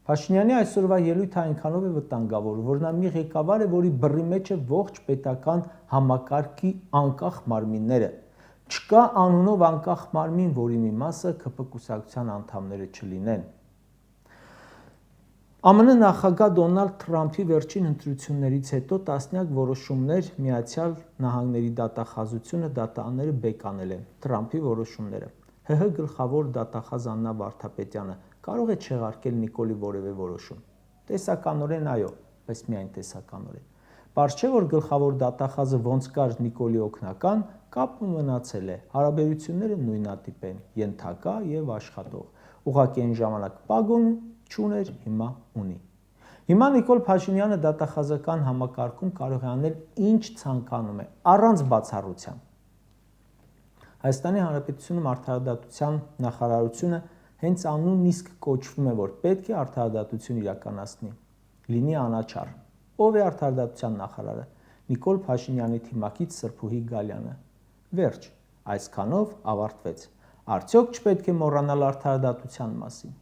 Փաշինյանի այսօրվա ելույթը այնքանով է վտանգավոր, որ նա մի ղեկավար է, որի բռի մեջ է ողջ պետական համակարգի անկախ մարմինները։ Չկա անունով անկախ մարմին, որի մի մասը ԿՊ կուսակցության անդամները չլինեն։ ԱՄՆ նախագահ Դոնալդ Թրամփի վերջին ընտրություններից հետո տասնյակ որոշումներ Միացյալ Նահանգների դատախազությունը դատաները բեկանել են։ Թրամփի որոշումները։ ՀՀ գլխավոր դատախազ Աննա Վարդապետյանը կարող է չեղարկել Նիկոլի որևէ որոշում։ Տեսականորեն այո, բայց միայն տեսականորեն։ Պարզ չէ, որ գլխավոր դատախազը ոնց կար Նիկոլի օգնական, կապը մնացել է, հարաբերությունները նույնատիպ են, ենթակա եւ աշխատող։ Ուղղակի այն ժամանակ պագոն չուներ, հիմա ունի։ Հիմա Նիկոլ Փաշինյանը դատախազական համակարգում կարող է անել ինչ ցանկանում է, առանց բացառության։ Հայաստանի Հանրապետությունում արդարադատության նախարարությունը հենց անունն իսկ կոչվում է, որ պետք է արդարադատություն իրականացնի, լինի անաչառ։ Ով է արդարադատության նախարարը։ Նիկոլ Փաշինյանի թիմակից Սրփուհի Գալյանը։ Վերջ, այսքանով ավարտվեց։ Արդյոք չպետք է մոռանալ արդարադատության մասին։